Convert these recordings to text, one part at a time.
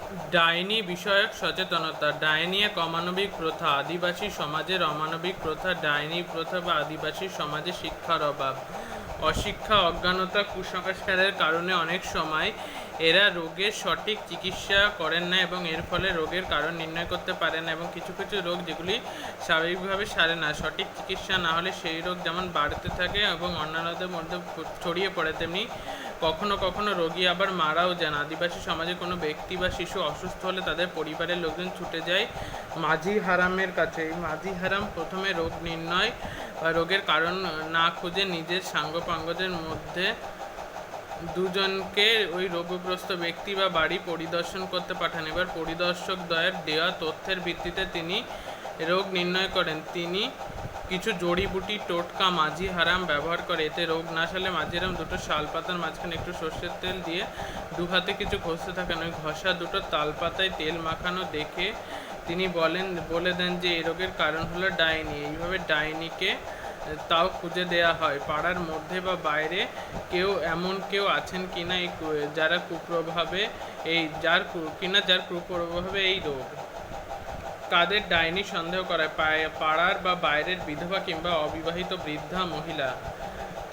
ডাইনি বিষয়ক সচেতনতা। ডাইনি এক অমানবিক প্রথা। আদিবাসী সমাজের অমানবিক প্রথা। ডাইনি প্রথা বা আদিবাসী সমাজে শিক্ষার অভাব, অশিক্ষা, অজ্ঞানতা, কুসংস্কারের কারণে অনেক সময় এরা রোগের সঠিক চিকিৎসা করেন না এবং এর ফলে রোগের কারণ নির্ণয় করতে পারেন না এবং কিছু কিছু রোগ যেগুলি স্বাভাবিকভাবে সারে না, সঠিক চিকিৎসা না হলে সেই রোগ যেমন বাড়তে থাকে এবং অন্যান্যদের মধ্যে ছড়িয়ে পড়ে, তেমনি কখনো কখনো রোগী আবার মারাও যান। আদিবাসী সমাজে কোনো ব্যক্তি বা শিশু অসুস্থ হলে তাদের পরিবারের লোকজন ছুটে যায় মাঝি হারামের কাছে। এই মাঝি হারাম প্রথমে রোগ নির্ণয় বা রোগের কারণ না খুঁজে নিজের সাঙ্গপাঙ্গদের মধ্যে দুজনকে ওই রোগগ্রস্ত ব্যক্তি বা বাড়ি পরিদর্শন করতে পাঠান। এবার পরিদর্শক দ্বয়ের দেওয়া তথ্যের ভিত্তিতে তিনি রোগ নির্ণয় করেন। তিনি কিছু জড়িবুটি টোটকা মাঝি হারাম ব্যবহার করে। এতে রোগ না সারলে মাঝি হারাম দুটো শাল পাতার মাঝখানে একটু সর্ষের তেল দিয়ে দু হাতে কিছু ঘষতে থাকেন। ওই ঘষা দুটো তাল পাতায় তেল মাখানো দেখে তিনি বলে দেন যে এই রোগের কারণ হলো ডাইনি। এইভাবে ডাইনিকে তাও খুঁজে দেয়া হয়। পাড়ার মধ্যে বা বাইরে কেউ আছেন কিনা যারা কুপ্রভাবে যার কুপ্রভাবে এই রোগ, কাদের ডাইনি সন্দেহ করায়? পাড়ার বা বাইরের বিধবা কিংবা অবিবাহিত বৃদ্ধা মহিলা।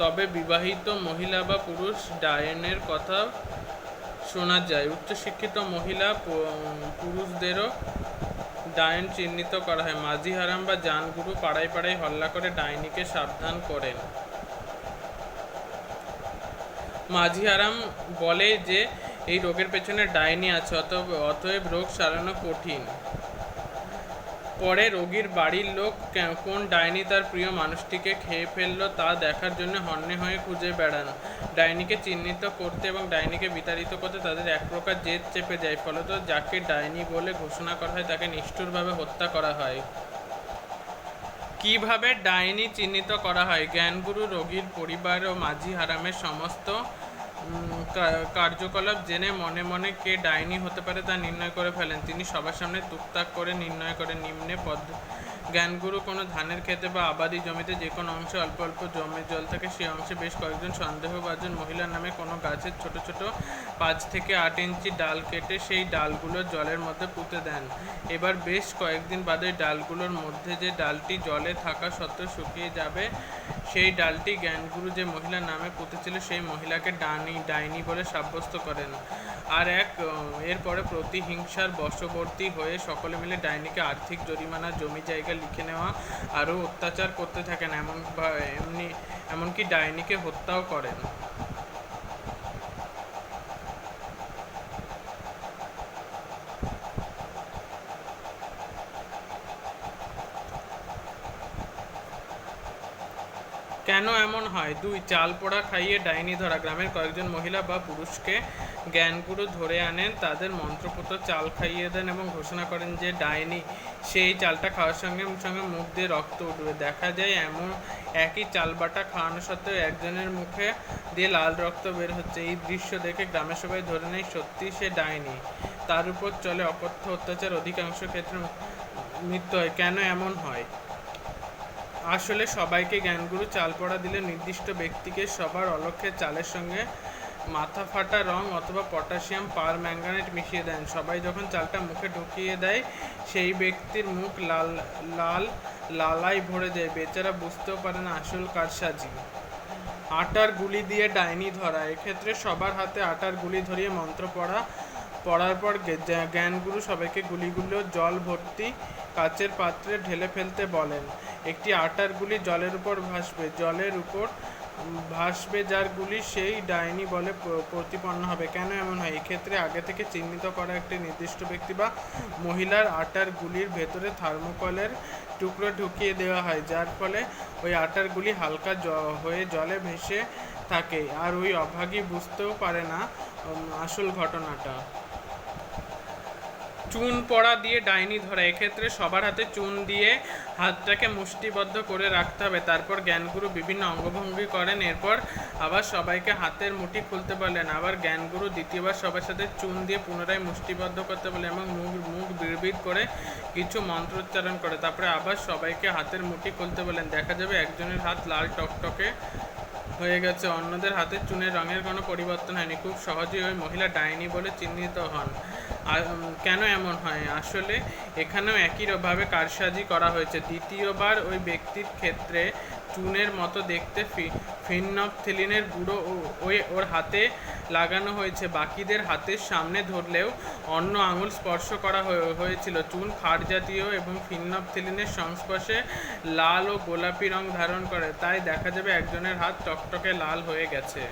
তবে বিবাহিত মহিলা বা পুরুষ ডাইনের কথা শোনা যায়। উচ্চশিক্ষিত মহিলা পুরুষদেরও ডাইন চিহ্নিত করা হয়। মাঝি হারাম বা জানগুরু পাড়ায় পাড়ায় হল্লা করে ডাইনিকে সাবধান করেন। মাঝি হারাম বলে যে এই রোগের পেছনে ডাইনি আছে, অতএব রোগ সারানো কঠিন। পরে রোগীর বাড়ির লোক কোন ডাইনি তার প্রিয় মানুষটিকে খেয়ে ফেলল তা দেখার জন্য হন্যে হয়ে খুঁজে বেড়ান। ডাইনিকে চিহ্নিত করতে এবং ডাইনিকে বিতাড়িত করতে তাদের এক প্রকার জেদ চেপে যায়। ফলত যাকে ডাইনি বলে ঘোষণা করা হয় তাকে নিষ্ঠুরভাবে হত্যা করা হয়। কিভাবে ডাইনি চিহ্নিত করা হয়? জ্ঞানগুরু রোগীর পরিবার ও মাঝি হারামের সমস্ত কার্যকলাপ জেনে মনে মনে কে ডাইনি হতে পারে তা নির্ণয় করে ফেলেন। তিনি সবার সামনে টুকটাক করে নির্ণয় করেন নিম্নে জ্ঞানগুরু কোনো ধানের ক্ষেতে বা আবাদি জমিতে যে কোনো অংশে অল্প অল্প জমে জল থাকে, সেই অংশে বেশ কয়েকজন সন্দেহভাজন মহিলার নামে কোনো গাছের ছোট ছোট 5 থেকে 8 ইঞ্চি ডাল কেটে সেই ডালগুলো জলের মধ্যে পুঁতে দেন। এবার বেশ কয়েকদিন বাদে ডালগুলোর মধ্যে যে ডালটি জলে থাকা সত্ত্বেও শুকিয়ে যাবে, সেই ডালটি জ্ঞানগুরু যে মহিলার নামে পুঁতেছিল সেই মহিলাকে ডাইনি বলে সাব্যস্ত করেন। আর এরপরে প্রতিহিংসার বশবর্তী হয়ে সকলে মিলে ডাইনিকে আর্থিক জরিমানা, জমি জায়গা লিখে নেওয়া আরও অত্যাচার করতে থাকেন। এমনকি ডাইনিকে হত্যাও করেন। কেন এমন হয়? 2. চাল পোড়া খাইয়ে ডাইনি ধরা। গ্রামের কয়েকজন মহিলা বা পুরুষকে জ্ঞানগুরু ধরে আনেন, তাদের মন্ত্রপুত চাল খাইয়ে দেন এবং ঘোষণা করেন যে ডাইনি সেই চালটা খাওয়ার সঙ্গে সঙ্গে মুখ দিয়ে রক্ত উঠবে। দেখা যায় একই চাল বাটা খাওয়ানো সত্ত্বেও একজনের মুখে দিয়ে লাল রক্ত বের হচ্ছে। এই দৃশ্য দেখে গ্রামের সবাই ধরে নেয় সত্যি সে ডাইনি। তার উপর চলে অকথ্য অত্যাচার, অধিকাংশ ক্ষেত্রে মৃত্যু হয়। কেন এমন হয়? আসলে সবাইকে জ্ঞানগুরু চাল পড়া দিলে নির্দিষ্ট ব্যক্তিকে সবার অলক্ষ্যে চালের সঙ্গে মাথা ফাটা রং অথবা পটাশিয়াম পারম্যাঙ্গানেট মিশিয়ে দেন। সবাই যখন চালটা মুখে ঢুকিয়ে দেয় সেই ব্যক্তির মুখ লালায় ভরে যায়। বেচারা বুঝতেও পারে না আসল কারসাজি। আটার গুলি দিয়ে ডাইনি ধরা। এক্ষেত্রে সবার হাতে আটার গুলি ধরিয়ে মন্ত্র পড়ার পর জ্ঞানগুরু সবাইকে গুলিগুলো জল ভর্তি কাচের পাত্রে ঢেলে ফেলতে বলেন। একটি আটার গুলি জলের উপর ভাসবে যার গুলি সেই ডাইনি বলে প্রতিপন্ন হবে। কেন এমন হয়? এক্ষেত্রে আগে থেকে চিহ্নিত করা একটি নির্দিষ্ট ব্যক্তি বা মহিলার আটার গুলির ভেতরে থার্মোকলের টুকরো ঢুকিয়ে দেওয়া হয়, যার ফলে ওই আটার গুলি হালকা হয়ে জলে ভেসে থাকে আর ওই অভাগী বুঝতেও পারে না আসল ঘটনাটা। চুন পড়া দিয়ে ডাইনি ধরা। এক্ষেত্রে সবার হাতে চুন দিয়ে হাতটাকে মুষ্টিবদ্ধ করে রাখতে হবে। তারপর জ্ঞানগুরু বিভিন্ন অঙ্গভঙ্গি করেন। এরপর আবার সবাইকে হাতের মুঠি খুলতে বলেন। আবার জ্ঞানগুরু দ্বিতীয়বার সবার সাথে চুন দিয়ে পুনরায় মুষ্টিবদ্ধ করতে বলেন এবং মুখ বিড়বিড় করে কিছু মন্ত্রোচ্চারণ করে। তারপরে আবার সবাইকে হাতের মুঠি খুলতে বলেন। দেখা যাবে একজনের হাত লাল টকটকে হয়ে গেছে। অন্যদের হাতের চুনের রঙের কোনো পরিবর্তন হয়নি। খুব সহজেই ওই মহিলা ডাইনি বলে চিহ্নিত হন। আর কেন এমন হয়? আসলে এখানেও একইভাবে কারসাজি করা হয়েছে। দ্বিতীয়বার ওই ব্যক্তির ক্ষেত্রে চুনের মতো দেখতে ফিনফথেলিনের গুঁড়ো ওর হাতে লাগানো হয়েছে। বাকিদের হাতের সামনে ধরলেও অন্য আঙুল স্পর্শ করা হয়েছিল। চুন ক্ষার জাতীয় এবং ফিনফথেলিনের সংস্পর্শে লাল ও গোলাপি রং ধারণ করে, তাই দেখা যাবে একজনের হাত টকটকে লাল হয়ে গেছে।